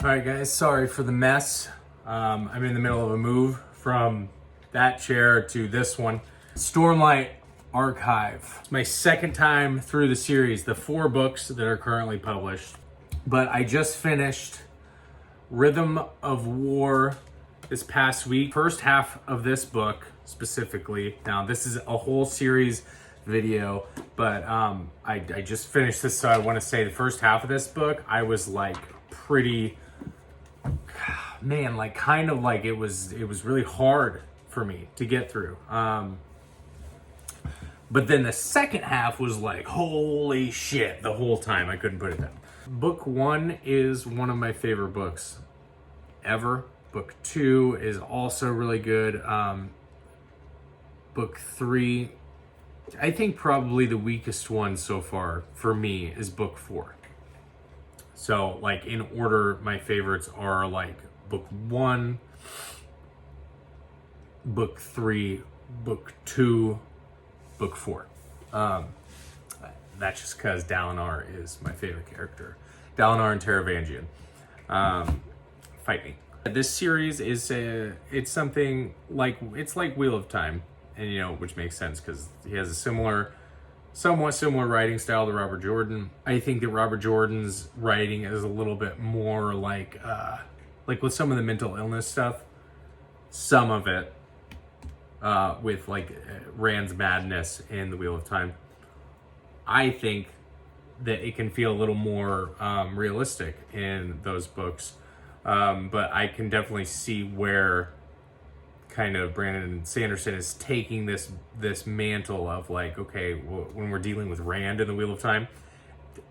All right, guys, sorry for the mess. I'm in the middle of a move from that chair to this one. Stormlight Archive. It's my second time through the series, the 4 books that are currently published. But I just finished Rhythm of War this past week. First half of this book specifically. Now, this is a whole series video, but I just finished this, so I want to say the first half of this book, I was like pretty... Man, like kind of like it was really hard for me to get through. But then the second half was like, holy shit, the whole time I couldn't put it down. Book 1 is one of my favorite books ever. Book 2 is also really good. Book 3, I think probably the weakest one so far for me is book 4. So like in order, my favorites are like book 1, book 3, book 2, book 4. That's just because Dalinar is my favorite character. Dalinar and Taravangian. Fight me. This series is it's something like, it's like Wheel of Time, and you know, which makes sense because he has a somewhat similar writing style to Robert Jordan. I think that Robert Jordan's writing is a little bit more like with some of the mental illness stuff, some of it with like Rand's madness in the Wheel of Time. I think that it can feel a little more realistic in those books, but I can definitely see where kind of Brandon Sanderson is taking this mantle of like, okay, when we're dealing with Rand in the Wheel of Time,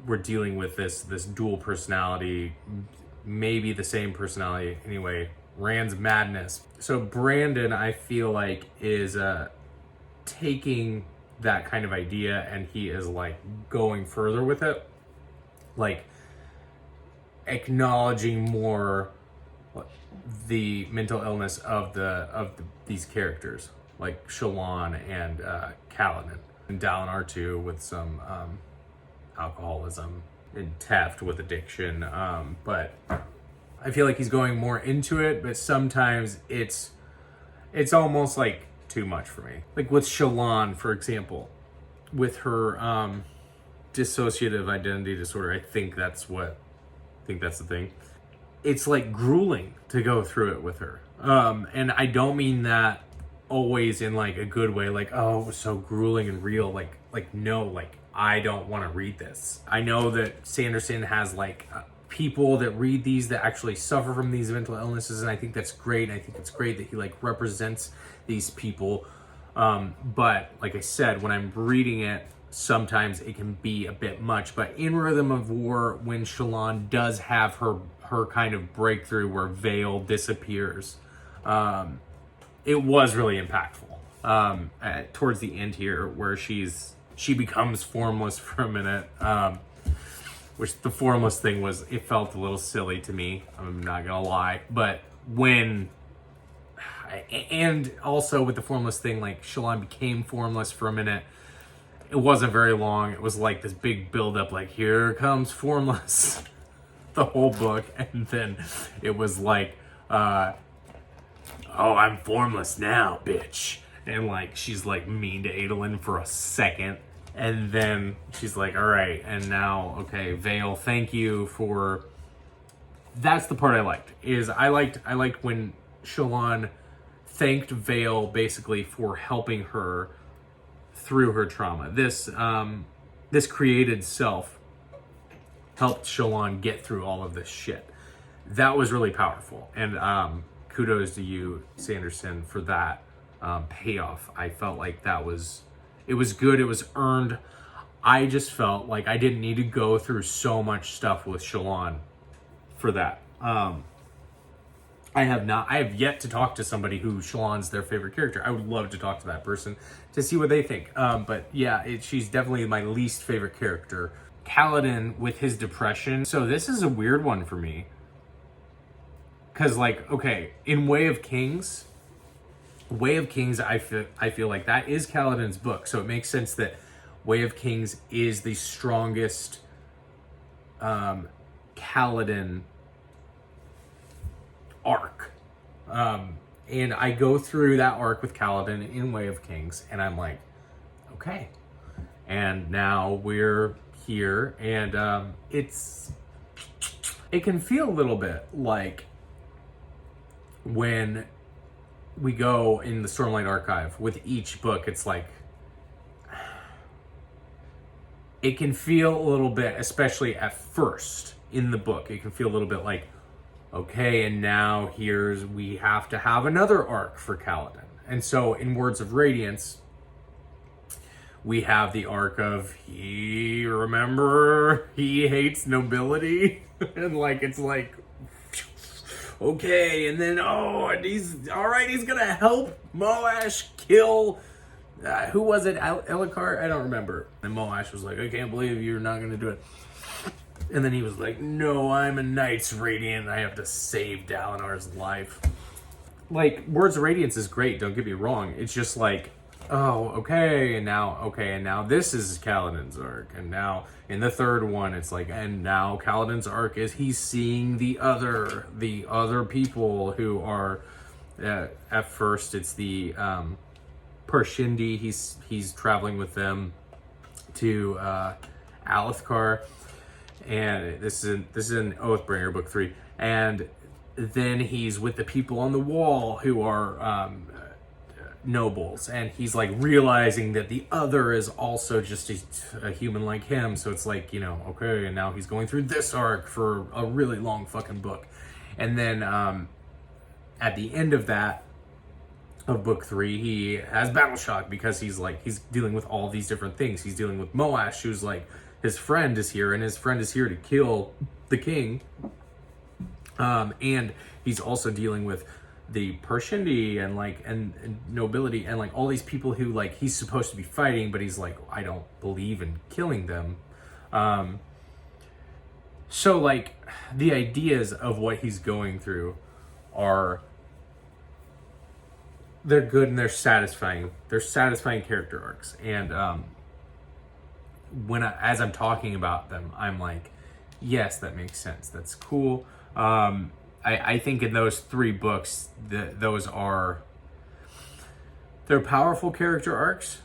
we're dealing with this dual personality, maybe the same personality anyway, Rand's madness. So Brandon, I feel like, is taking that kind of idea and he is like going further with it, like acknowledging more the mental illness of these characters, like Shallan and Kaladin, and Dalinar too, with some alcoholism and theft with addiction. But I feel like he's going more into it, but sometimes it's almost like too much for me. Like with Shallan, for example, with her dissociative identity disorder, I think that's the thing. It's like grueling to go through it with her. And I don't mean that always in like a good way, like, oh, it was so grueling and real. Like no, like I don't want to read this. I know that Sanderson has like people that read these that actually suffer from these mental illnesses, and I think that's great. I think it's great that he like represents these people. But like I said, when I'm reading it, sometimes it can be a bit much. But in Rhythm of War, when Shallan does have her kind of breakthrough where Veil disappears, it was really impactful. Towards the end here, where she becomes formless for a minute, which the formless thing it felt a little silly to me, I'm not gonna lie. But and also with the formless thing, like Shallan became formless for a minute, it wasn't very long. It was like this big buildup, like here comes formless the whole book, and then it was like, oh, I'm formless now, bitch. And like she's like mean to Adolin for a second, and then she's like, all right, and now, okay, Veil, thank you for... That's the part I liked, is I liked when Shallan thanked Veil basically for helping her through her trauma. This created self helped Shallan get through all of this shit. That was really powerful. And kudos to you, Sanderson, for that payoff. I felt like it was good, it was earned. I just felt like I didn't need to go through so much stuff with Shallan for that. I have yet to talk to somebody who Shallan's their favorite character. I would love to talk to that person to see what they think. But yeah, she's definitely my least favorite character. Kaladin with his depression. So this is a weird one for me. Because like, okay, in Way of Kings, I feel like that is Kaladin's book. So it makes sense that Way of Kings is the strongest Kaladin arc. And I go through that arc with Kaladin in Way of Kings, and I'm like, okay. And now we're here, and it can feel a little bit like when we go in the Stormlight Archive with each book, it's like, it can feel a little bit, especially at first in the book, it can feel a little bit like, okay, and now we have to have another arc for Kaladin. And so in Words of Radiance, we have the arc of he hates nobility. And like, it's like, okay, and then, and he's gonna help Moash kill, who was it, Elachar? I don't remember. And Moash was like, I can't believe you're not gonna do it. And then he was like, no, I'm a Knights Radiant. I have to save Dalinar's life. Like, Words of Radiance is great, don't get me wrong. It's just like, and now this is Kaladin's arc. And now in the third one, it's like, and now Kaladin's arc is he's seeing the other people who are, at first it's the Parshindi. He's traveling with them to Alethkar. And this is in Oathbringer, book 3. And then he's with the people on the wall who are nobles. And he's like realizing that the other is also just a human like him. So it's like, okay, and now he's going through this arc for a really long fucking book. And then at the end of that, of book 3, he has battle shock because he's dealing with all these different things. He's dealing with Moash, who's like, his friend is here, and his friend is here to kill the king. And he's also dealing with the Parshindi and nobility and like all these people who like he's supposed to be fighting, but he's like, I don't believe in killing them. So like the ideas of what he's going through they're good and they're satisfying. They're satisfying character arcs. And as I'm talking about them, I'm like, yes, that makes sense. That's cool. I think in those 3 books, they're powerful character arcs.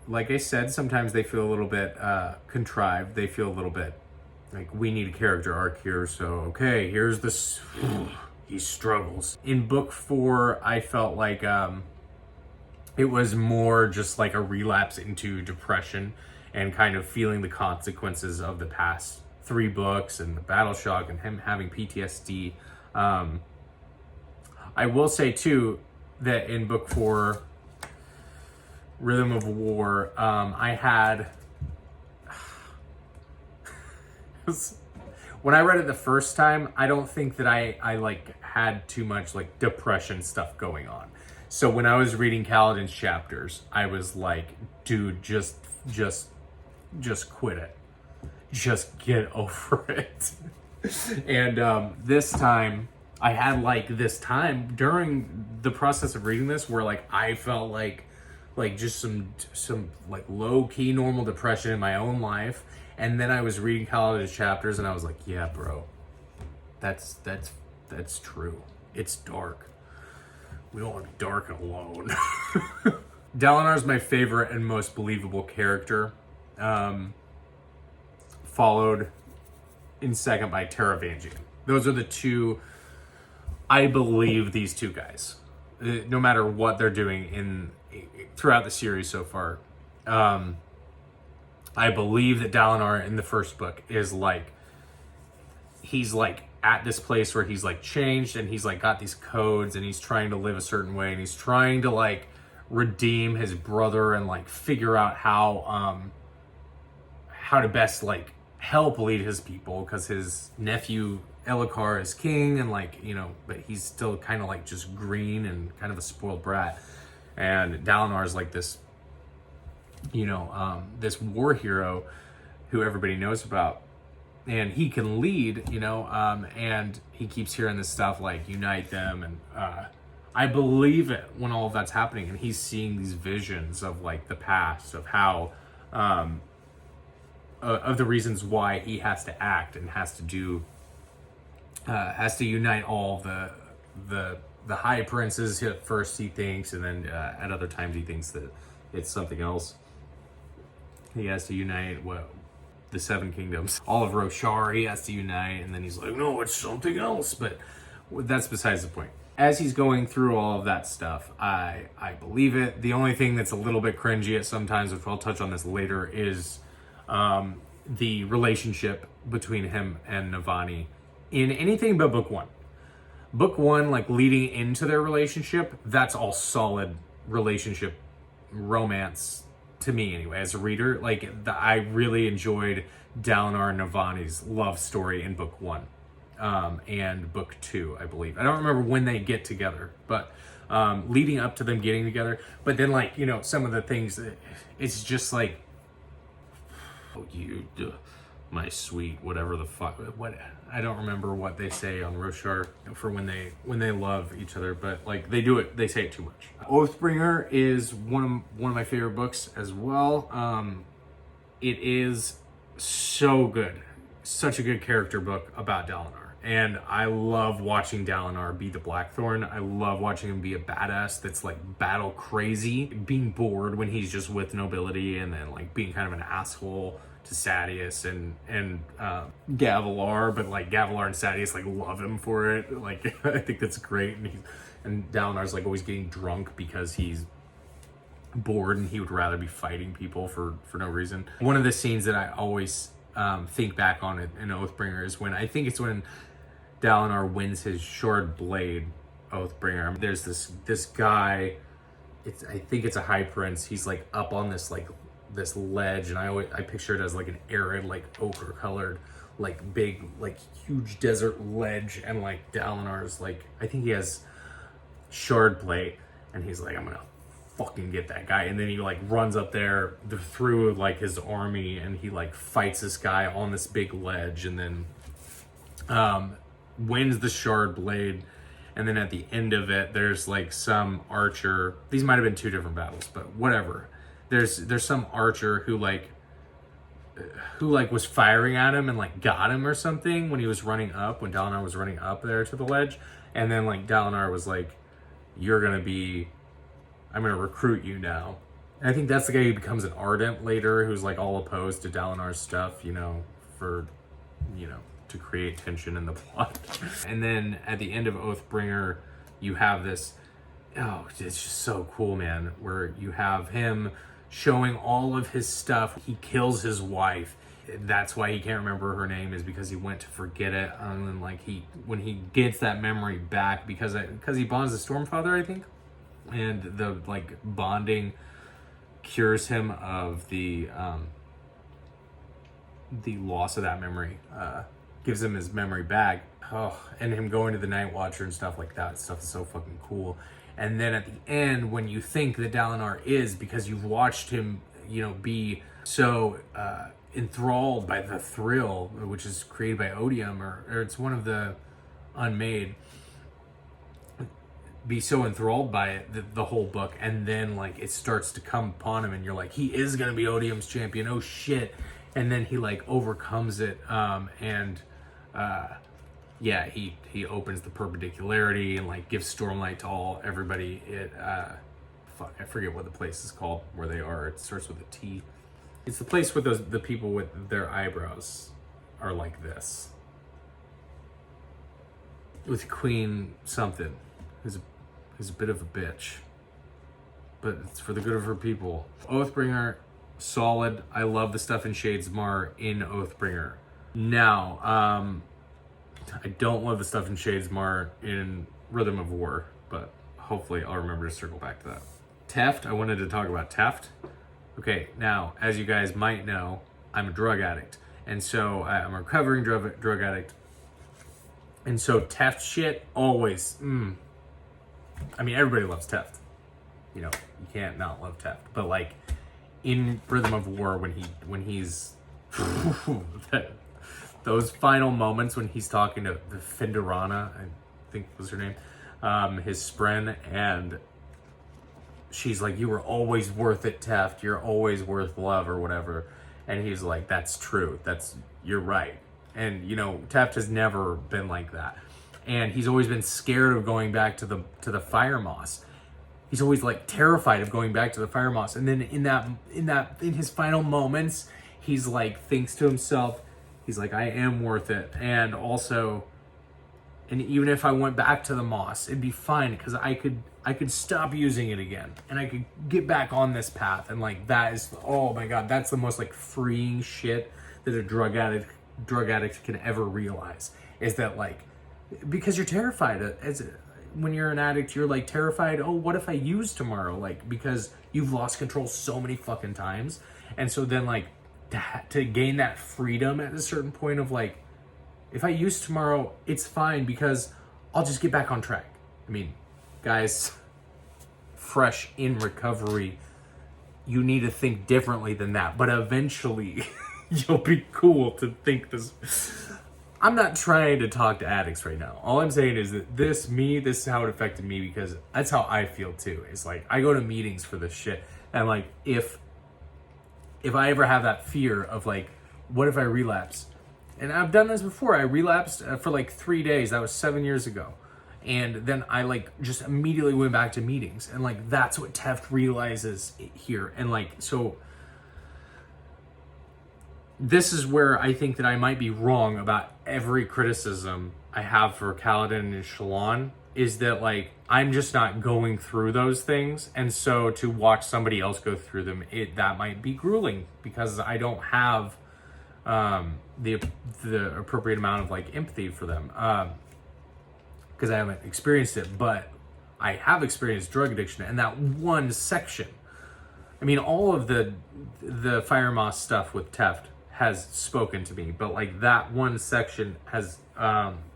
Like I said, sometimes they feel a little bit contrived. They feel a little bit like we need a character arc here. So, okay, here's this. He struggles. In book 4, I felt like it was more just like a relapse into depression and kind of feeling the consequences of the past 3 books and the battle shock and him having PTSD. I will say too that in book 4, Rhythm of War, I had when I read it the first time, I don't think that I like had too much like depression stuff going on. So when I was reading Kaladin's chapters, I was like, dude, just quit it. Just get over it. And this time, I had like this time during the process of reading this where like I felt like just some like low key normal depression in my own life. And then I was reading Kaladin's chapters and I was like, yeah, bro, that's true. It's dark. We don't want to be dark and alone. Dalinar's my favorite and most believable character. Followed in second by Taravangian. Those are the 2. I believe these 2 guys, no matter what they're doing throughout the series so far. I believe that Dalinar in the first book is like, he's like at this place where he's like changed and he's like got these codes and he's trying to live a certain way and he's trying to like redeem his brother and like figure out how to best like help lead his people, because his nephew Elachar is king and like, but he's still kind of like just green and kind of a spoiled brat. And Dalinar is like this, this war hero who everybody knows about, and he can lead, and he keeps hearing this stuff like unite them. And I believe it when all of that's happening, and he's seeing these visions of like the past of how, of the reasons why he has to act and has to do, has to unite all the the High Princes at first he thinks, and then at other times he thinks that it's something else. He has to unite the Seven Kingdoms. All of Roshar he has to unite, and then he's like, no, it's something else. But that's besides the point. As he's going through all of that stuff, I believe it. The only thing that's a little bit cringy at sometimes, which I'll touch on this later, is the relationship between him and Navani in anything but book one. Book one, like leading into their relationship, that's all solid relationship romance to me anyway, as a reader. Like, I really enjoyed Dalinar and Navani's love story in book one. And book two, I believe. I don't remember when they get together, but leading up to them getting together. But then, like, you know, some of the things, it's just like, oh, you, my sweet, whatever the fuck, what, I don't remember what they say on Roshar for when they love each other, but like they do it, they say it too much. Oathbringer is one of my favorite books as well. It is so good, such a good character book about Dalinar. And I love watching Dalinar be the Blackthorn. I love watching him be a badass that's like battle crazy, being bored when he's just with nobility, and then like being kind of an asshole to Sadeas and Gavilar, but like Gavilar and Sadeas like love him for it. Like I think that's great. And Dalinar's like always getting drunk because he's bored and he would rather be fighting people for no reason. One of the scenes that I always think back on it in Oathbringer is when when Dalinar wins his Shard Blade Oathbringer. There's this guy, I think it's a high prince. He's like up on this ledge, and I picture it as like an arid, like ochre colored, like big, like huge desert ledge, and like Dalinar's like, I think he has Shard Blade, and he's like, I'm gonna fucking get that guy. And then he like runs up there through like his army, and he like fights this guy on this big ledge, and then wins the Shard Blade. And then at the end of it, there's like some archer. These might have been two different battles, but whatever. There's some archer who was firing at him and like got him or something when Dalinar was running up there to the ledge. And then like Dalinar was like, I'm gonna recruit you now. And I think that's the guy who becomes an Ardent later, who's like all opposed to Dalinar's stuff, to create tension in the plot. And then at the end of Oathbringer, you have this, it's just so cool, man, where you have him showing all of his stuff. He kills his wife. That's why he can't remember her name, is because he went to forget it. And then like when he gets that memory back, because he bonds the Stormfather, I think, and the like bonding cures him of the loss of that memory, gives him his memory back. And him going to the Night Watcher and stuff like that. Stuff is so fucking cool. And then at the end, when you think that Dalinar is, because you've watched him, be so enthralled by the thrill, which is created by Odium, or it's one of the Unmade, be so enthralled by it the whole book, and then like it starts to come upon him, and you're like, he is gonna be Odium's champion. Oh shit! And then he like overcomes it, he opens the perpendicularity and like gives Stormlight to everybody. I forget what the place is called where they are. It starts with a T. It's the place where the people with their eyebrows are like this. With Queen something, who's a bit of a bitch, but it's for the good of her people. Oathbringer, solid. I love the stuff in Shadesmar in Oathbringer. Now, I don't love the stuff in Shadesmar in Rhythm of War, but hopefully I'll remember to circle back to that. Teft, I wanted to talk about Teft. Okay, now, as you guys might know, I'm a drug addict. And so I'm a recovering drug addict. And so Teft shit always, everybody loves Teft. You can't not love Teft. But like in Rhythm of War, when he's those final moments when he's talking to the Findarana, I think was her name, his spren, and she's like, you were always worth it, Teft. You're always worth love, or whatever. And he's like, that's true. You're right. And, Teft has never been like that. and he's always been scared of going back to the Fire Moss. He's always like terrified of going back to the Fire Moss. And then in his final moments, he's like thinks to himself, he's like, I am worth it. And also, and even if I went back to the Moss, it'd be fine because I could stop using it again and I could get back on this path. And like that is, oh my God, that's the most like freeing shit that a drug addict can ever realize, is that like, because you're terrified when you're an addict, you're like terrified, oh, what if I use tomorrow? Like, because you've lost control so many fucking times. And so then like to gain that freedom at a certain point of like, if I use tomorrow, it's fine because I'll just get back on track. I mean, guys, fresh in recovery, you need to think differently than that. But eventually you'll be cool to think this. I'm not trying to talk to addicts right now. All I'm saying is that this is how it affected me, because that's how I feel too. It's like, I go to meetings for this shit. And like, if I ever have that fear of like, what if I relapse? And I've done this before. I relapsed for like 3 days. That was 7 years ago. And then I like just immediately went back to meetings. And like, that's what Teft realizes here. And like, so this is where I think that I might be wrong about every criticism I have for Kaladin and Shallan, is that like, I'm just not going through those things. And so to watch somebody else go through them, that might be grueling because I don't have the appropriate amount of like empathy for them, because I haven't experienced it. But I have experienced drug addiction, and that one section, I mean, all of the Fire Moss stuff with Teft has spoken to me, but like that one section has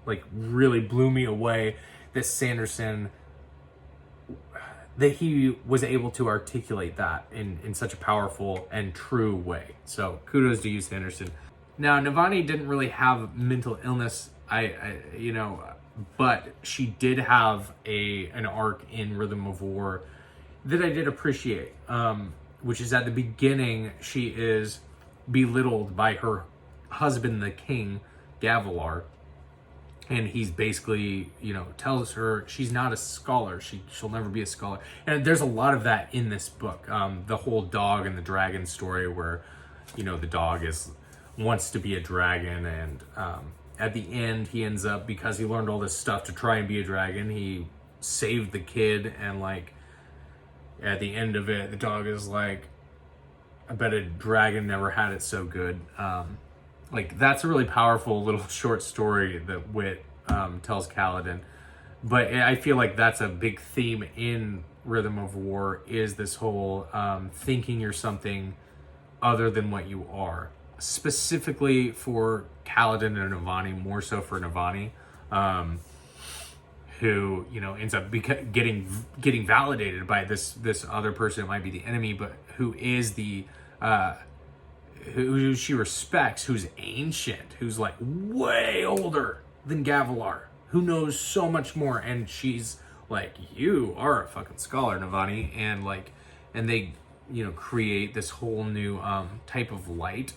like really blew me away, that Sanderson, that he was able to articulate that in such a powerful and true way. So kudos to you, Sanderson. Now, Navani didn't really have mental illness, but she did have an arc in Rhythm of War that I did appreciate, which is at the beginning, she is belittled by her husband, the king, Gavilar, and he's basically, tells her she's not a scholar, she'll never be a scholar. And there's a lot of that in this book. The whole dog and the dragon story, where the dog wants to be a dragon, and at the end he ends up, because he learned all this stuff to try and be a dragon, he saved the kid, and like at the end of it, the dog is like, I bet a dragon never had it so good. Like, that's a really powerful little short story that Wit tells Kaladin. But I feel like that's a big theme in Rhythm of War, is this whole thinking you're something other than what you are. Specifically for Kaladin and Navani, more so for Navani, who ends up getting validated by this other person. It might be the enemy, but who is who she respects, who's ancient, who's like way older than Gavilar, who knows so much more, and she's like, you are a fucking scholar, Navani, and like, and they create this whole new type of light,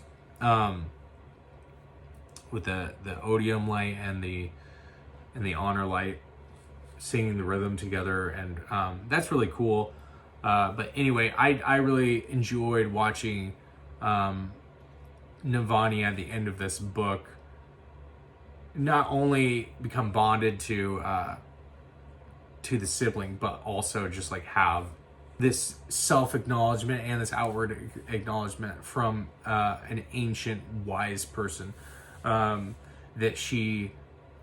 with the odium light and the honor light singing the rhythm together, and that's really cool. But anyway, I really enjoyed watching Navani at the end of this book not only become bonded to the sibling, but also just like have this self-acknowledgement and this outward acknowledgement from an ancient wise person, that she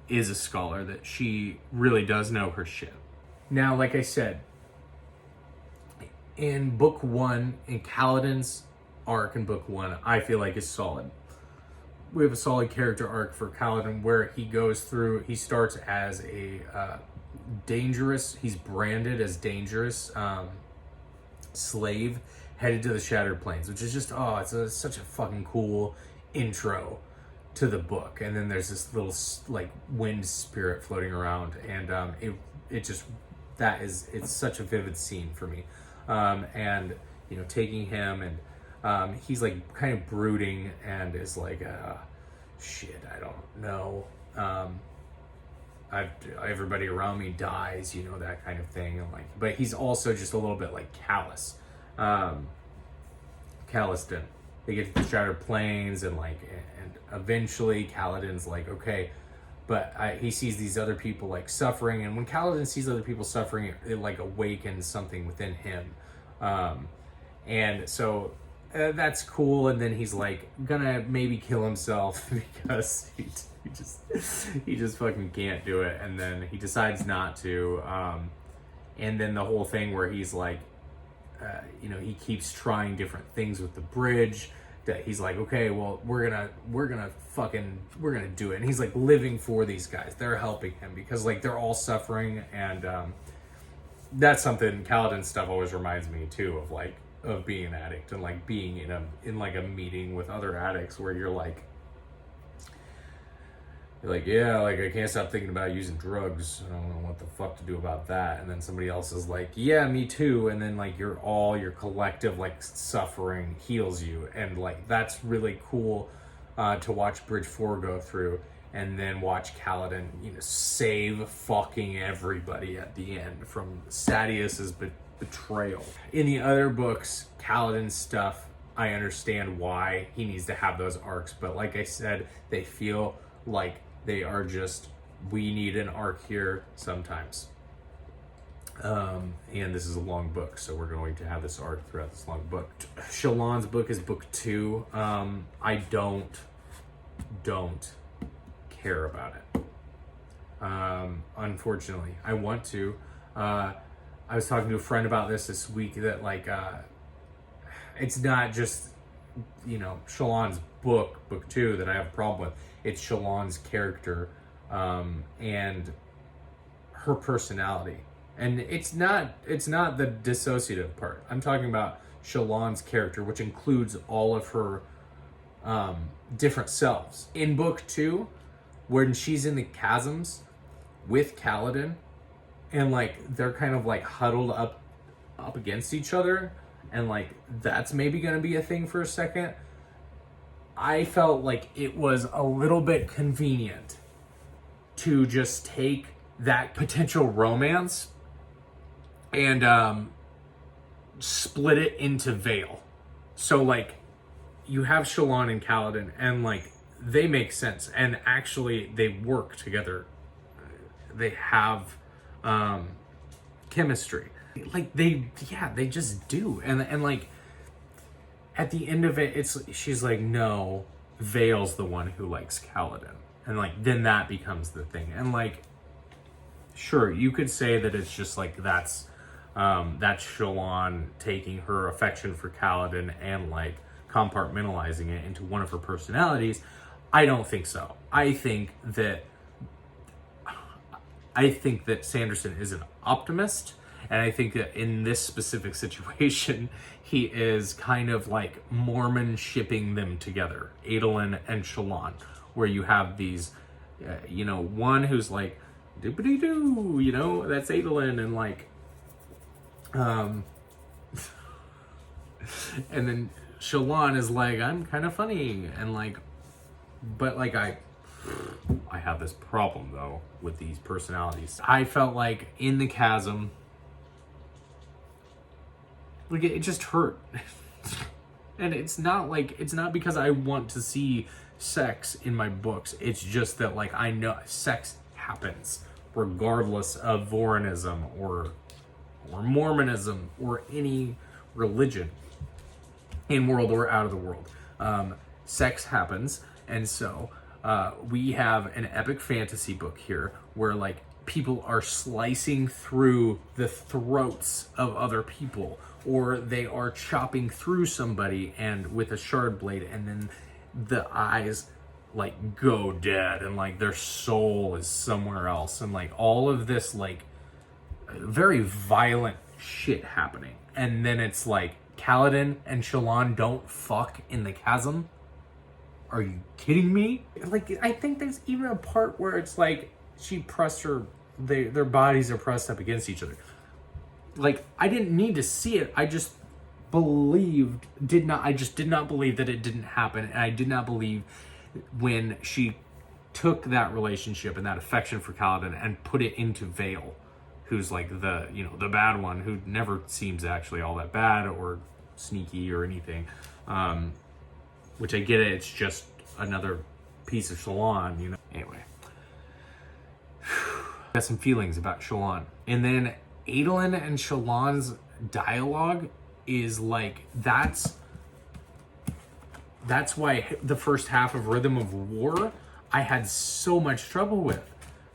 is a scholar, that she really does know her shit. Now, like I said, in book one, in Kaladin's arc in book one, I feel like is solid. We have a solid character arc for Kaladin, where he goes through, he starts as a dangerous, he's branded as dangerous slave headed to the Shattered Plains, which is just, it's such a fucking cool intro to the book. And then there's this little like wind spirit floating around, and it's such a vivid scene for me. And taking him, and he's like kind of brooding and is like, shit, I don't know. everybody around me dies, you know, that kind of thing. And like, but he's also just a little bit like callous. Calliston. They get to the Shattered Plains, and like, and eventually Kaladin's like, okay, but he sees these other people like suffering, and when Kaladin sees other people suffering, it like awakens something within him, and so that's cool. And then he's like gonna maybe kill himself because he just fucking can't do it, and then he decides not to, and then the whole thing where he's like, you know, he keeps trying different things with the bridge, that he's like, okay, well, we're gonna do it. And he's like living for these guys. They're helping him because like they're all suffering. And that's something Kaladin stuff always reminds me too of, like, of being an addict and like being in like a meeting with other addicts where you're like, yeah, like I can't stop thinking about using drugs. I don't know what the fuck to do about that. And then somebody else is like, yeah, me too. And then like your collective like suffering heals you. And like that's really cool to watch Bridge 4 go through, and then watch Kaladin, you know, save fucking everybody at the end from Sadius's betrayal. In the other books, Kaladin's stuff, I understand why he needs to have those arcs, but like I said, they feel like they are just, we need an arc here sometimes. And this is a long book, so we're going to have this arc throughout this long book. Shallan's book is book 2. I don't care about it. Unfortunately, I want to. I was talking to a friend about this week, that like, it's not just, you know, Shallan's book 2 that I have a problem with. It's Shallan's character, and her personality. And it's not the dissociative part. I'm talking about Shallan's character, which includes all of her different selves. In book 2, when she's in the chasms with Kaladin, and like they're kind of like huddled up against each other, and like that's maybe gonna be a thing for a second, I felt like it was a little bit convenient to just take that potential romance and split it into Vale. So like you have Shallan and Kaladin, and like they make sense, and actually they work together. They have chemistry. Like they just do. And like at the end of it, she's like, no, Vale's the one who likes Kaladin. And like, then that becomes the thing. And like, sure, you could say that it's just like, that's Shallan taking her affection for Kaladin and like compartmentalizing it into one of her personalities. I don't think so. I think that Sanderson is an optimist. And I think that in this specific situation, he is kind of like Mormon shipping them together, Adolin and Shallan, where you have these, you know, one who's like, doobity-doo, you know, that's Adolin, and like, and then Shallan is like, I'm kind of funny, and like, but like I have this problem though with these personalities. I felt like in the chasm, like it just hurt. And it's not because I want to see sex in my books. It's just that like I know sex happens regardless of Vorinism or Mormonism or any religion, in world or out of the world. Sex happens, and so we have an epic fantasy book here where like people are slicing through the throats of other people, or they are chopping through somebody and with a shard blade, and then the eyes like go dead, and like their soul is somewhere else, and like all of this like very violent shit happening. And then it's like Kaladin and Shallan don't fuck in the chasm. Are you kidding me? Like, I think there's even a part where it's like she pressed their bodies are pressed up against each other. Like, I didn't need to see it. I just did not believe that it didn't happen. And I did not believe when she took that relationship and that affection for Kaladin and put it into Vale, who's like the, you know, the bad one, who never seems actually all that bad or sneaky or anything. Which I get it, it's just another piece of Shallan, you know. Anyway. Got some feelings about Shallan. And then Adolin and Shallan's dialogue is like, that's why the first half of Rhythm of War I had so much trouble with.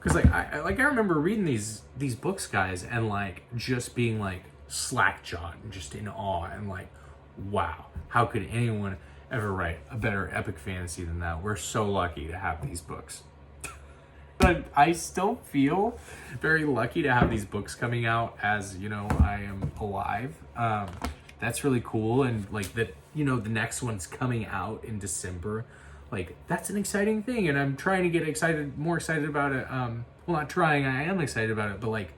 Because like I remember reading these books, guys, and like just being like slack-jawed and just in awe and like, wow, how could anyone ever write a better epic fantasy than that? We're so lucky to have these books. But I still feel very lucky to have these books coming out as, you know, I am alive. That's really cool. And like that, you know, the next one's coming out in December. Like, that's an exciting thing. And I'm trying to get more excited about it. Well, not trying, I am excited about it. But like,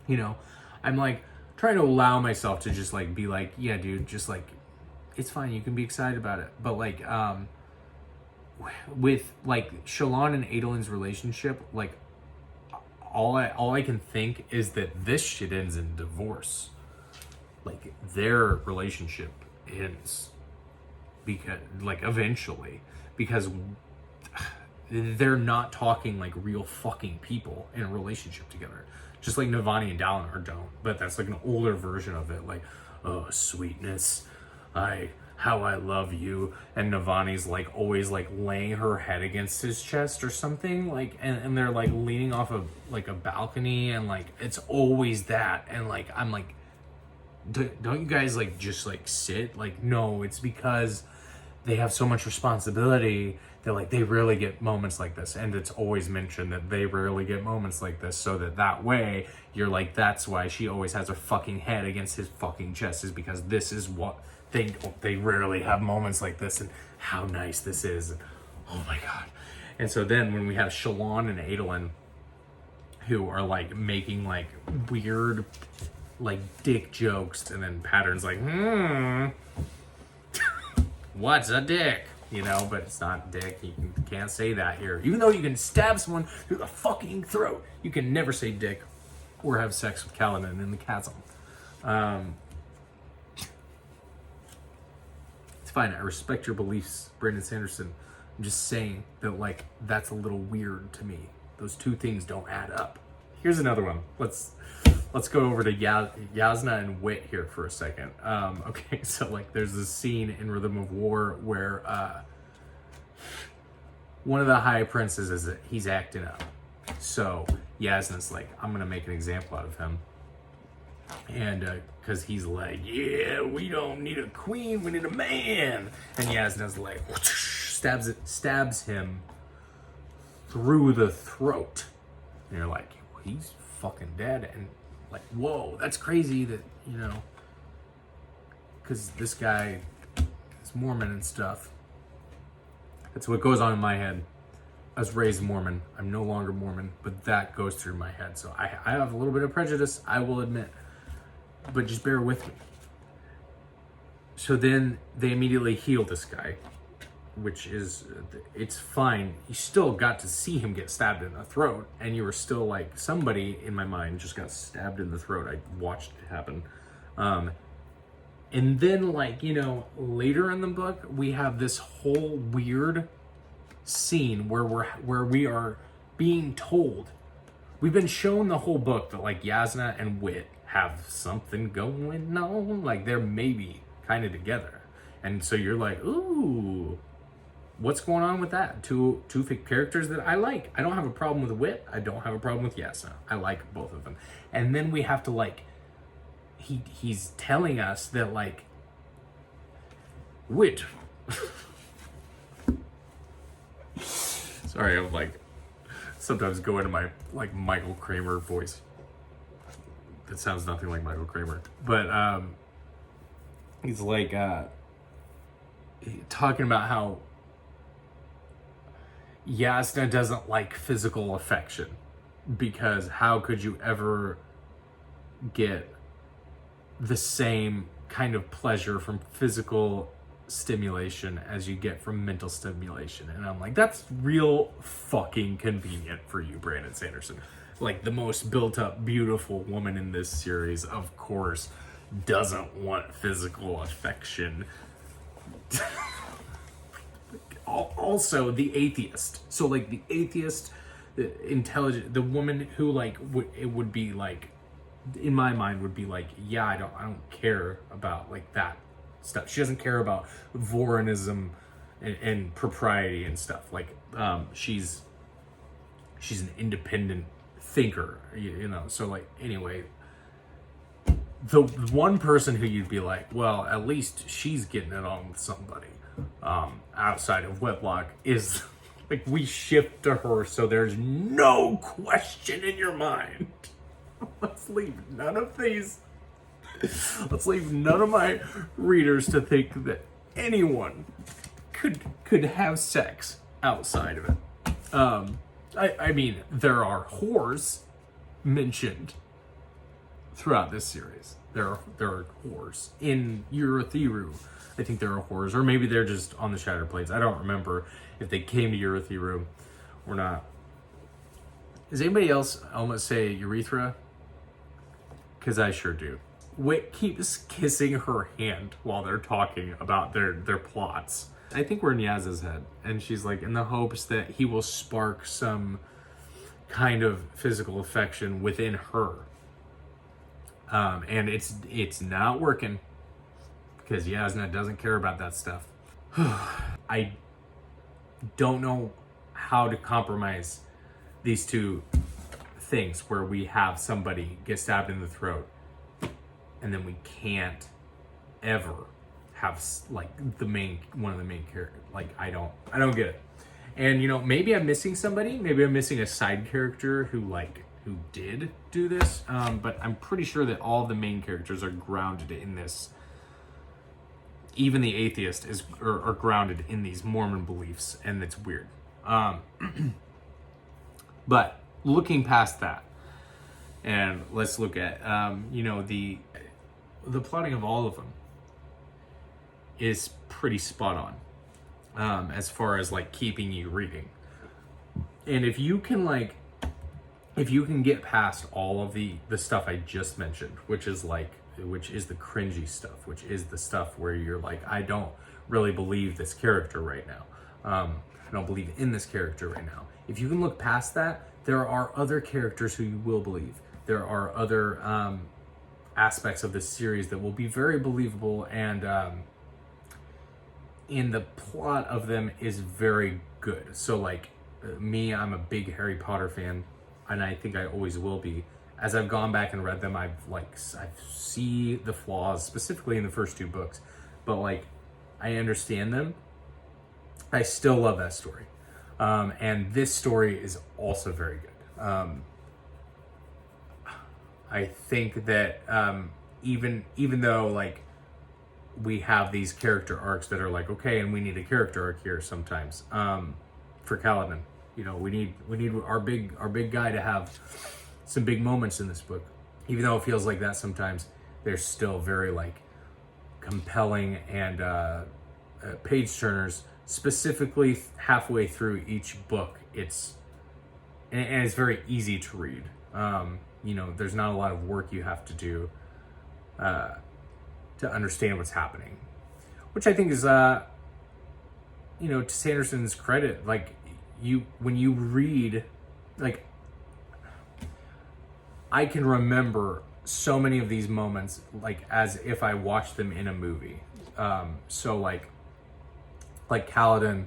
you know, I'm like trying to allow myself to just like be like, yeah, dude, just like, it's fine. You can be excited about it. But like, with like Shallan and Adolin's relationship, like all I can think is that this shit ends in divorce. Like their relationship ends because like eventually, because they're not talking like real fucking people in a relationship together. Just like Navani and Dalinar don't, but that's like an older version of it. Like, oh, sweetness, how I love you, and Navani's like always like laying her head against his chest or something, like, and they're like leaning off of like a balcony, and like it's always that, and like I'm like, don't you guys like just like sit? Like, no, it's because they have so much responsibility that like they rarely get moments like this, and it's always mentioned that they rarely get moments like this, so that way you're like, that's why she always has her fucking head against his fucking chest, is because this is what they rarely have moments like this, and how nice this is. And, oh my god. And so then when we have Shallan and Adolin, who are like making like weird like dick jokes, and then Pattern's like, what's a dick? You know, but it's not dick. You can't say that here. Even though you can stab someone through the fucking throat, you can never say dick or have sex with Kaladin in the chasm. It's fine. I respect your beliefs, Brandon Sanderson. I'm just saying that, like, that's a little weird to me. Those two things don't add up. Here's another one. Let's go over to Yasna and Wit here for a second. Okay, so like there's this scene in Rhythm of War where one of the high princes he's acting up. So Yasna's like, I'm gonna make an example out of him. And because he's like, yeah, we don't need a queen, we need a man. And Yasna's like, stabs him through the throat. And you're like, he's fucking dead. And like, whoa, that's crazy that, you know, because this guy is Mormon and stuff. That's what goes on in my head. I was raised Mormon. I'm no longer Mormon, but that goes through my head. So I have a little bit of prejudice, I will admit, but just bear with me. So then they immediately heal this guy, which is, it's fine. You still got to see him get stabbed in the throat, and you were still like, somebody in my mind just got stabbed in the throat. I watched it happen. And then, like, you know, later in the book, we have this whole weird scene where we are being told, we've been shown the whole book that like Yasna and Wit have something going on, like they're maybe kind of together. And so you're like, ooh, what's going on with that? Two characters that I like. I don't have a problem with Wit. I don't have a problem with Yasna. I like both of them. And then we have to like, he's telling us that like, Wit. Sorry, I'm like, sometimes go into my like Michael Kramer voice. That sounds nothing like Michael Kramer. But he's like talking about how Yasna doesn't like physical affection, because how could you ever get the same kind of pleasure from physical stimulation as you get from mental stimulation. And I'm like, that's real fucking convenient for you, Brandon Sanderson. Like, the most built up, beautiful woman in this series, of course, doesn't want physical affection. Also, the atheist. So, like, the atheist, the intelligent, the woman who, like, it would be like, in my mind, would be like, yeah, I don't care about, like, that stuff. She doesn't care about Vorinism and propriety and stuff. Like, she's an independent thinker, you know. So, like, anyway, the one person who you'd be like, well, at least she's getting it on with somebody outside of wedlock is, like, we shift to her, so there's no question in your mind. Let's leave none of my readers to think that anyone could have sex outside of it. I mean, there are whores mentioned throughout this series. There are whores in Urithiru. I think there are whores, or maybe they're just on the Shattered Plains. I don't remember if they came to Urithiru or not. Does anybody else almost say urethra? Because I sure do. Wit keeps kissing her hand while they're talking about their plots. I think we're in Yaz's head, and she's like, in the hopes that he will spark some kind of physical affection within her. And it's not working, because Yasna doesn't care about that stuff. I don't know how to compromise these two things where we have somebody get stabbed in the throat and then we can't ever have, like, one of the main characters. Like, I don't get it. And, you know, maybe I'm missing somebody. Maybe I'm missing a side character who did do this. But I'm pretty sure that all the main characters are grounded in this. Even the atheist are grounded in these Mormon beliefs, and it's weird. But looking past that, and let's look at, you know, the plotting of all of them is pretty spot on, as far as, like, keeping you reading. And if you can get past all of the stuff I just mentioned, which is the cringy stuff, which is the stuff where you're like, I don't really believe this character right now. I don't believe in this character right now. If you can look past that, there are other characters who you will believe. There are other aspects of this series that will be very believable, and the plot of them is very good. So, like, me, I'm a big Harry Potter fan, and I think I always will be. As I've gone back and read them, I see the flaws, specifically in the first two books, but, like, I understand them. I still love that story. And this story is also very good. I think that even though, like, we have these character arcs that are like, okay, and we need a character arc here sometimes, for Kaladin, you know, we need our big guy to have some big moments in this book. Even though it feels like that sometimes, they're still very, like, compelling and page turners. Specifically halfway through each book, it's very easy to read. You know, there's not a lot of work you have to do to understand what's happening, which I think is, you know, to Sanderson's credit, like, when you read, like, I can remember so many of these moments, like, as if I watched them in a movie. So, like Kaladin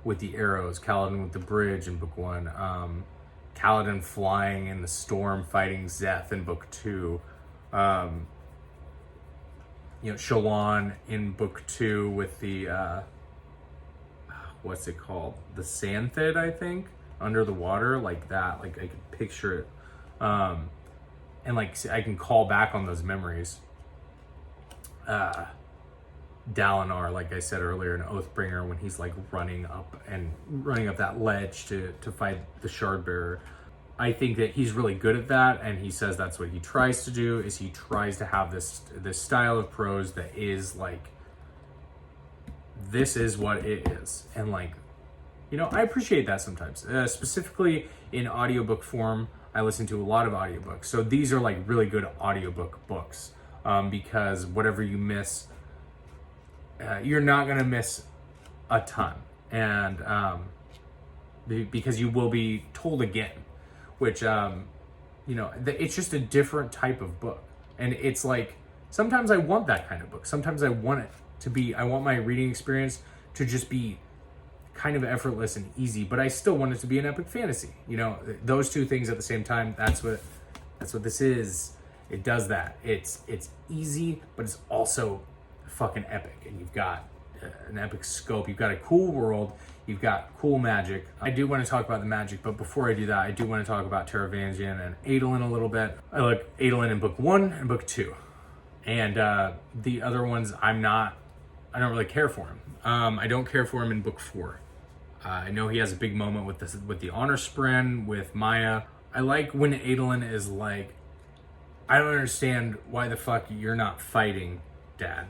with the arrows, Kaladin with the bridge in book 1, Kaladin flying in the storm fighting Zeth in book 2, you know, Shallan in book 2 with the what's it called, the Sandthid, I think, under the water, like that. Like, I could picture it, and, like, I can call back on those memories. Dalinar, like I said earlier, in Oathbringer, when he's, like, running up that ledge to fight the Shardbearer. I think that he's really good at that, and he says that's what he tries to do, is he tries to have this style of prose that is, like, this is what it is. And like, you know, I appreciate that sometimes. Specifically in audiobook form, I listen to a lot of audiobooks. So these are like really good audiobook books, because whatever you miss, you're not going to miss a ton. And because you will be told again, which, you know, it's just a different type of book. And it's like, sometimes I want that kind of book. Sometimes I want it to be, I want my reading experience to just be kind of effortless and easy, but I still want it to be an epic fantasy. You know, those two things at the same time, that's what this is. It does that. It's easy, but it's also fucking epic. And you've got an epic scope. You've got a cool world. You've got cool magic. I do want to talk about the magic, but before I do that, I do want to talk about Taravangian and Adolin a little bit. I like Adolin in book 1 and book 2. And the other ones, I don't really care for him. I don't care for him in book 4. I know he has a big moment with the honor sprint with Maya. I like when Adolin is like, I don't understand why the fuck you're not fighting, Dad.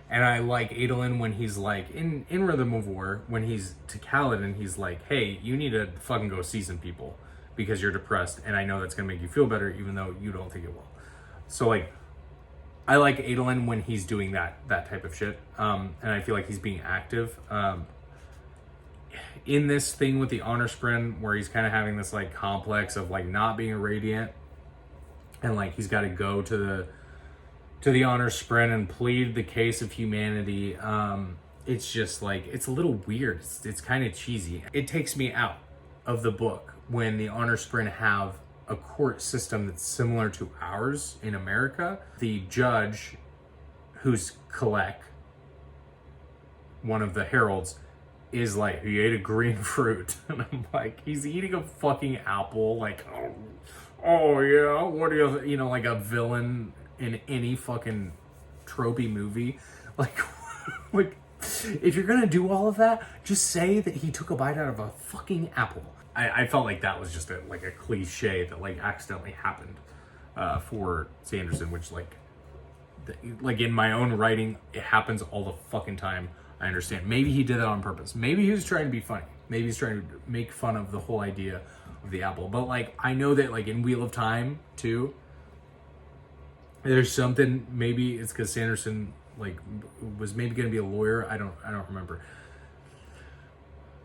And I like Adolin when he's like, in Rhythm of War, when he's to Kaladin, he's like, hey, you need to fucking go see some people because you're depressed, and I know that's gonna make you feel better even though you don't think it will. So like, I like Adolin when he's doing that type of shit, and I feel like he's being active. In this thing with the honor sprint, where he's kind of having this like complex of like not being a radiant, and like he's got to go to the honor sprint and plead the case of humanity. It's just like, it's a little weird. It's kind of cheesy. It takes me out of the book when the honor sprint have a court system that's similar to ours in America. The judge, who's Kalek, one of the heralds, is like, he ate a green fruit. And I'm like, he's eating a fucking apple. Like, oh yeah, what do you know, like a villain in any fucking tropey movie. Like, like, if you're gonna do all of that, just say that he took a bite out of a fucking apple. I felt like that was just a cliche that like accidentally happened for Sanderson, which like in my own writing, it happens all the fucking time. I understand. Maybe he did that on purpose. Maybe he was trying to be funny. Maybe he's trying to make fun of the whole idea of the apple. But like, I know that like in Wheel of Time too, there's something, maybe it's because Sanderson like was maybe going to be a lawyer. I don't remember.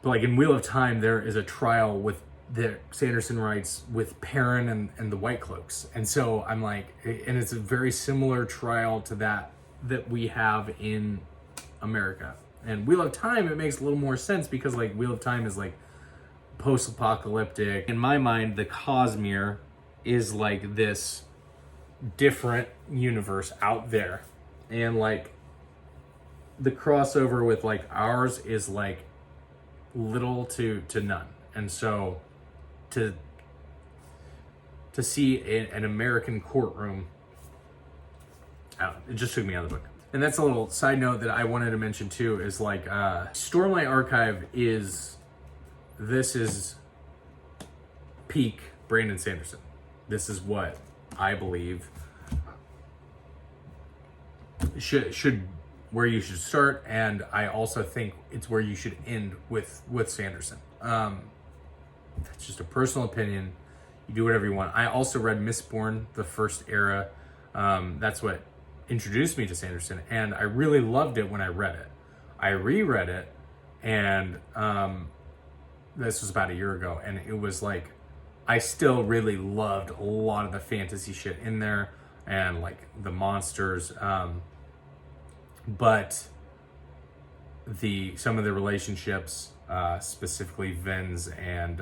But like in Wheel of Time, there is a trial with that Sanderson writes with Perrin and the White Cloaks. And so I'm like, and it's a very similar trial to that we have in America. And Wheel of Time, it makes a little more sense because like Wheel of Time is like post-apocalyptic. In my mind, the Cosmere is like this different universe out there. And like the crossover with like ours is like little to none. And so to see an American courtroom, it just took me out of the book. And that's a little side note that I wanted to mention too, is like Stormlight Archive is peak Brandon Sanderson. This is what I believe should where you should start, and I also think it's where you should end with Sanderson. That's just a personal opinion. You do whatever you want. I also read Mistborn, the first era. That's what introduced me to Sanderson, and I really loved it when I read it. I reread it, and this was about a year ago, and it was like, I still really loved a lot of the fantasy shit in there, and like the monsters, but some of the relationships, specifically Vin's and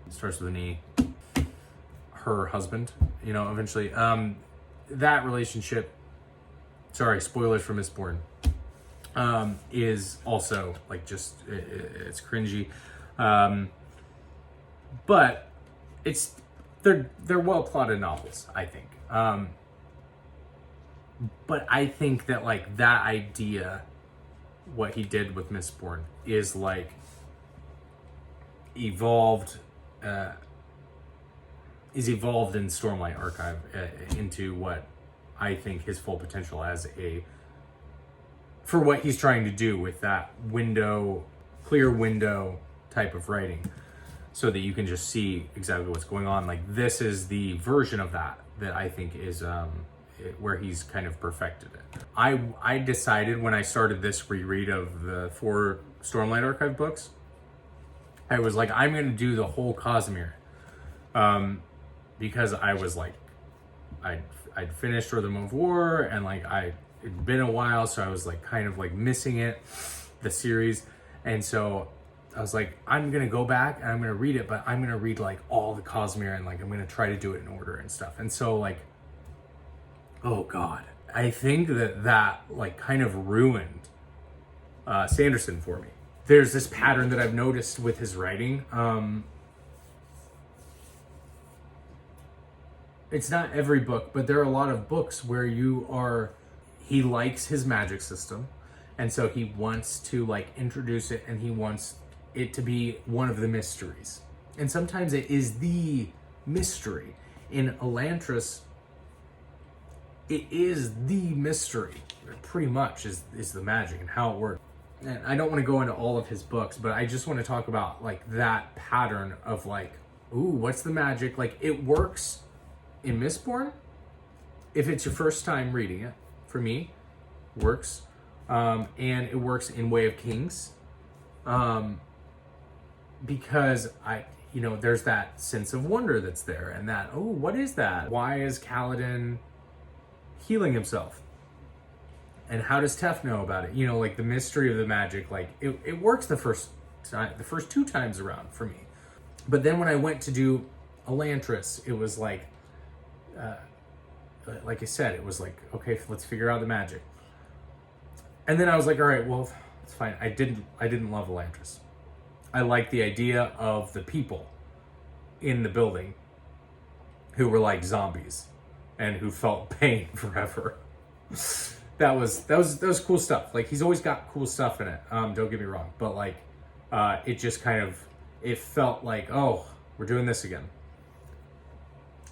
starts with an E, her husband, you know, eventually, that relationship, sorry, spoilers for Mistborn, is also like just it's cringy, but they're well plotted novels, I think. But I think that like that idea, what he did with Mistborn, is like evolved in Stormlight Archive into what I think his full potential as a for what he's trying to do with that window, clear window type of writing, so that you can just see exactly what's going on. Like, this is the version of that I think is where he's kind of perfected it. I decided when I started this reread of the 4 Stormlight Archive books, I was like, I'm going to do the whole Cosmere, because I was like, I'd finished Rhythm of War, and like it'd been a while, so I was like kind of like missing it, the series, and so I was like, I'm gonna go back and I'm gonna read it, but I'm gonna read like all the Cosmere, and like I'm gonna try to do it in order and stuff. And so like, oh god, I think that like kind of ruined Sanderson for me. There's this pattern that I've noticed with his writing. It's not every book, but there are a lot of books where he likes his magic system, and so he wants to like introduce it, and he wants it to be one of the mysteries. And sometimes it is the mystery. In Elantris, it is the mystery, pretty much, is the magic and how it works. And I don't want to go into all of his books, but I just want to talk about like that pattern of like, ooh, what's the magic? Like, it works in Mistborn, if it's your first time reading it, for me, works. And it works in Way of Kings. Because there's that sense of wonder that's there, and that, oh, what is that? Why is Kaladin healing himself? And how does Tef know about it? Like the mystery of the magic, like it works the first 2 times around for me. But then when I went to do Elantris, it was like I said, it was like, okay, let's figure out the magic. And then I was like, all right, well, it's fine. I didn't love Elantris. I liked the idea of the people in the building who were like zombies and who felt pain forever. That was cool stuff. Like, he's always got cool stuff in it. Don't get me wrong, but like, it just kind of, it felt like, oh, we're doing this again.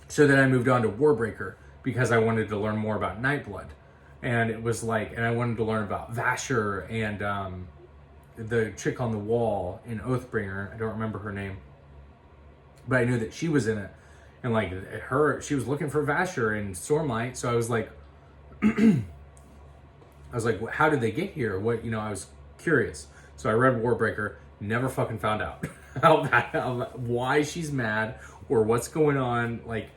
So then I moved on to Warbreaker because I wanted to learn more about Nightblood, and it was like, and I wanted to learn about Vasher and the chick on the wall in Oathbringer. I don't remember her name, but I knew that she was in it, and like she was looking for Vasher in Stormlight. So I was like, well, how did they get here? What, I was curious. So I read Warbreaker, never fucking found out why she's mad or what's going on. Like,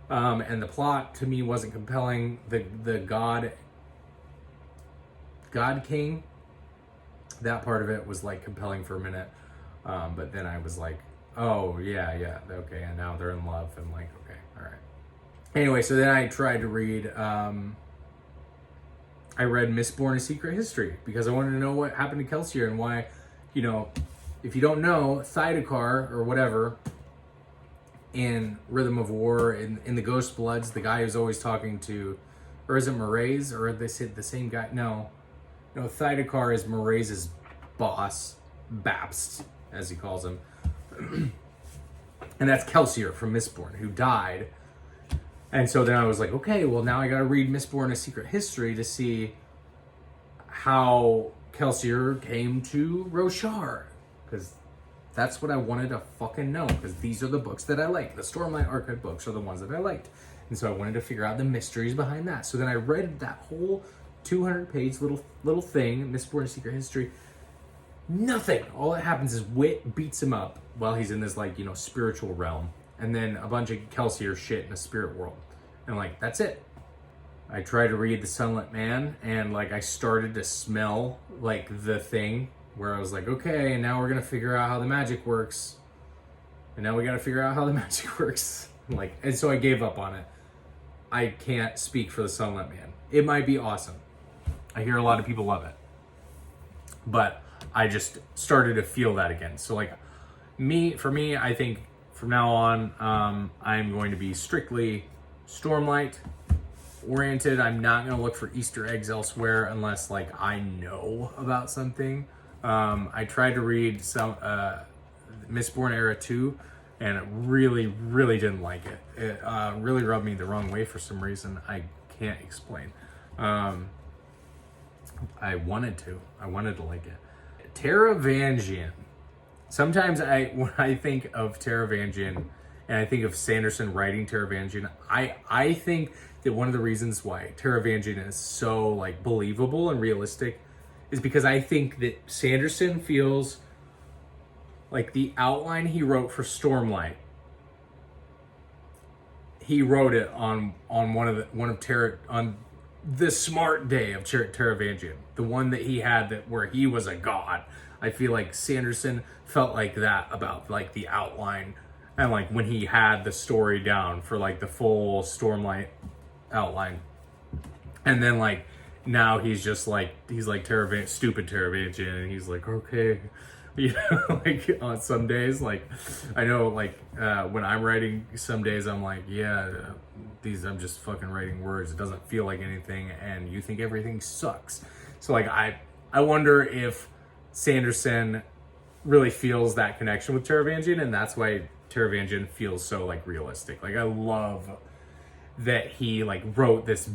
and the plot to me wasn't compelling. The God King, that part of it was like compelling for a minute, but then I was like, oh yeah, okay, and now they're in love, and like, okay, all right. Anyway, so then I tried to read. I read Mistborn: A Secret History because I wanted to know what happened to Kelsier and why, if you don't know, Thydakar or whatever in Rhythm of War, in the Ghost Bloods, the guy who's always talking to, or is it Mraize, or they said the same guy? No, Thydakar is Mraize's boss, Bapst, as he calls him. And that's Kelsier from Mistborn, who died. And so then I was like, okay, well, now I gotta read Mistborn: A Secret History to see how Kelsier came to Roshar, because that's what I wanted to fucking know, because these are the books that I like. The Stormlight Archive books are the ones that I liked. And so I wanted to figure out the mysteries behind that. So then I read that whole 200-page little thing, Mistborn: A Secret History. Nothing. All that happens is Wit beats him up while he's in this, like, spiritual realm. And then a bunch of Kelsier shit in the spirit world. And, like, that's it. I tried to read The Sunlit Man, and, like, I started to smell, like, the thing where I was like, okay, and now we're going to figure out how the magic works. And now we got to figure out how the magic works. And so I gave up on it. I can't speak for The Sunlit Man. It might be awesome. I hear a lot of people love it. But I just started to feel that again. So, like, for me, I think from now on, I'm going to be strictly Stormlight oriented. I'm not going to look for Easter eggs elsewhere unless, like, I know about something. I tried to read some Mistborn Era 2, and it really, really didn't like it. It really rubbed me the wrong way for some reason I can't explain. I wanted to like it. Teravangian. Sometimes when I think of Teravangian and I think of Sanderson writing Teravangian, I think that one of the reasons why Teravangian is so like believable and realistic is because I think that Sanderson feels like the outline he wrote for Stormlight, he wrote it on the smart day of Teravangian, the one that he had that where he was a god. I feel like Sanderson felt like that about like the outline and like when he had the story down for like the full Stormlight outline, and then like now he's just like stupid Teravangian, and he's like, okay. You know, like on some days, like I know, like when I'm writing, some days I'm like, yeah, I'm just fucking writing words. It doesn't feel like anything, and you think everything sucks. So like I wonder if Sanderson really feels that connection with Teravangian, and that's why Teravangian feels so like realistic. Like I love that he like wrote this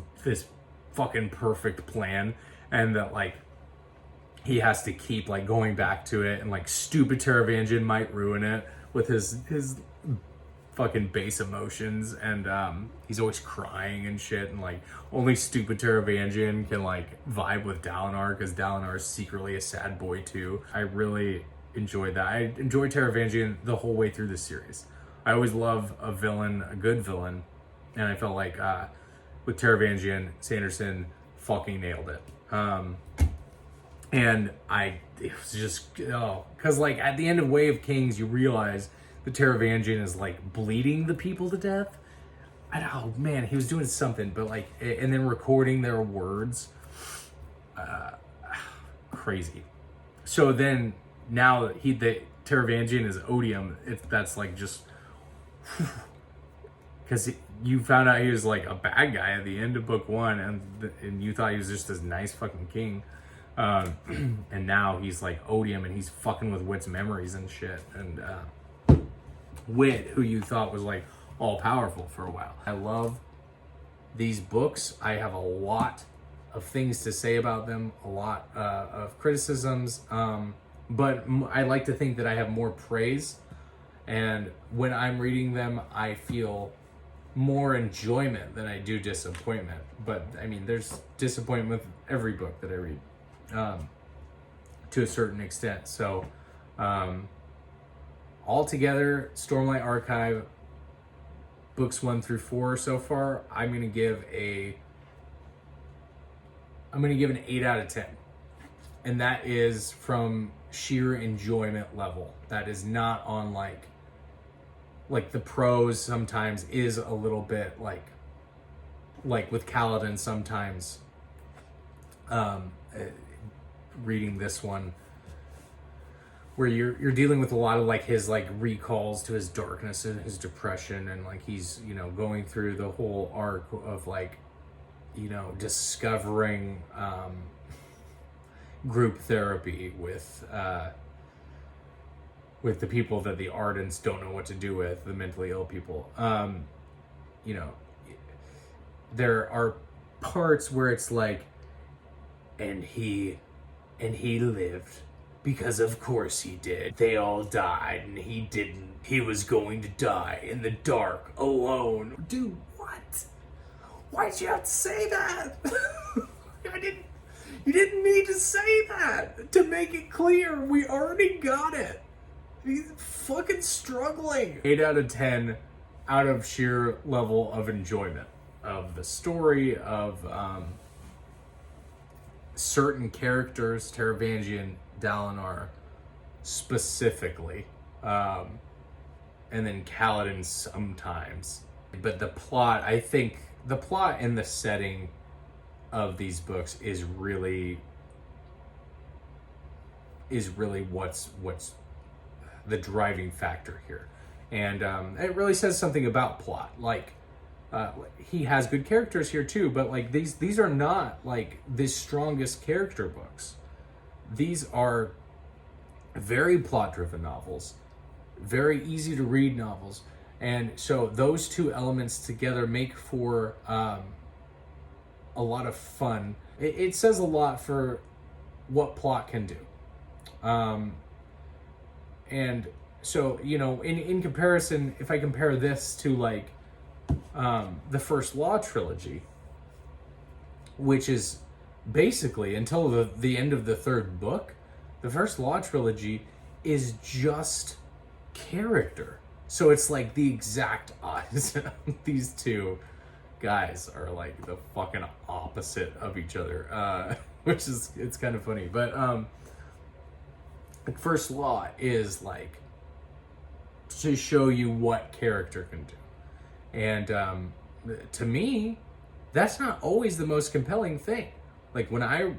fucking perfect plan, and that like he has to keep like going back to it, and like stupid Teravangian might ruin it with his fucking base emotions, and he's always crying and shit, and like only stupid Teravangian can like vibe with Dalinar because Dalinar is secretly a sad boy too. I really enjoyed that. I enjoyed Teravangian the whole way through the series. I always love a good villain, and I felt like with Teravangian, Sanderson fucking nailed it. And it was just, because like at the end of Way of Kings, you realize the Teravangian is like bleeding the people to death. Oh man, he was doing something, but like, and then recording their words, crazy. So then now the Teravangian is odium. If that's like just, because you found out he was like a bad guy at the end of book 1, and you thought he was just this nice fucking king. And now he's like odium, and he's fucking with Wit's memories and shit. And Wit, who you thought was like all powerful for a while. I love these books. I have a lot of things to say about them, a lot of criticisms, but I like to think that I have more praise. And when I'm reading them, I feel more enjoyment than I do disappointment. But I mean, there's disappointment with every book that I read. To a certain extent. So altogether, Stormlight Archive books 1 through 4 so far, I'm gonna give an 8 out of 10, and that is from sheer enjoyment level. That is not on like the prose sometimes is a little bit like with Kaladin sometimes. Reading this one, where you're dealing with a lot of like his like recalls to his darkness and his depression, and like he's, you know, going through the whole arc of like, you know, discovering group therapy with the people that the Ardents don't know what to do with, the mentally ill people. You know, there are parts where it's like, and he lived because of course he did. They all died and he didn't. He was going to die in the dark alone. Dude, what? Why'd you have to say that? You didn't need to say that to make it clear. We already got it. He's fucking struggling. 8 out of 10 out of sheer level of enjoyment of the story, of certain characters, Teravangian, Dalinar specifically, and then Kaladin sometimes. But the plot, I think the plot and the setting of these books is really what's the driving factor here. And it really says something about plot. Like, he has good characters here too, but like these are not like the strongest character books. These are very plot-driven novels, very easy to read novels, and so those two elements together make for a lot of fun. It says a lot for what plot can do. And so, you know, in comparison, if I compare this to like the First Law trilogy, which is basically until the end of the third book, the First Law trilogy is just character. So it's like the exact opposite. These two guys are like the fucking opposite of each other, which is, it's kind of funny. But like First Law is like to show you what character can do. And to me, that's not always the most compelling thing. Like when I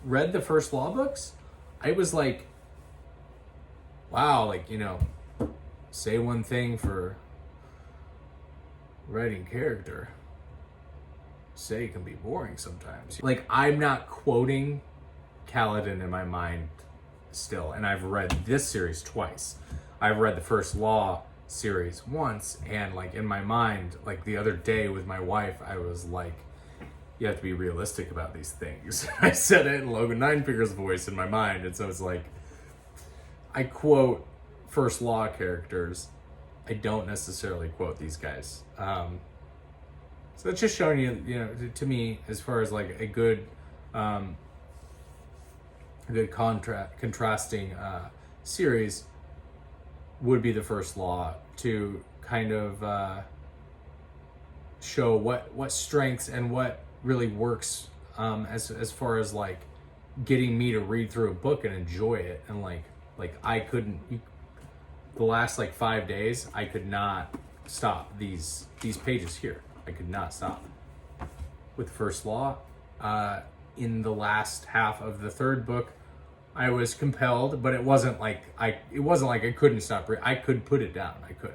read the First Law books, I was like, wow, like, you know, say one thing for writing character. Say it can be boring sometimes. Like, I'm not quoting Kaladin in my mind still, and I've read this series twice. I've read the First Law series once, and like in my mind, like the other day with my wife, I was like, you have to be realistic about these things. I said it in Logan Ninefingers' voice in my mind, and so it's like, I quote First Law characters. I don't necessarily quote these guys. So it's just showing you, you know, to me, as far as like a good contrasting series would be the First Law, to kind of show what strengths and what really works as far as like getting me to read through a book and enjoy it. And like I couldn't, the last like 5 days, I could not stop these pages here. I could not stop. With First Law, in the last half of the third book, I was compelled, but it wasn't like I couldn't stop. I could put it down. I could,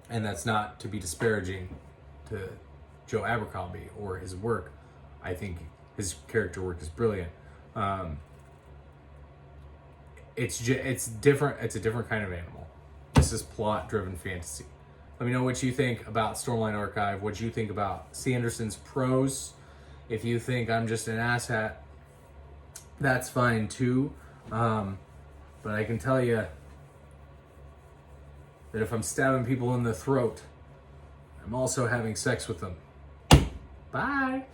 and that's not to be disparaging to Joe Abercrombie or his work. I think his character work is brilliant. It's different. It's a different kind of animal. This is plot-driven fantasy. Let me know what you think about Stormlight Archive. What you think about Sanderson's prose. If you think I'm just an asshat, that's fine too. But I can tell you that if I'm stabbing people in the throat, I'm also having sex with them. Bye.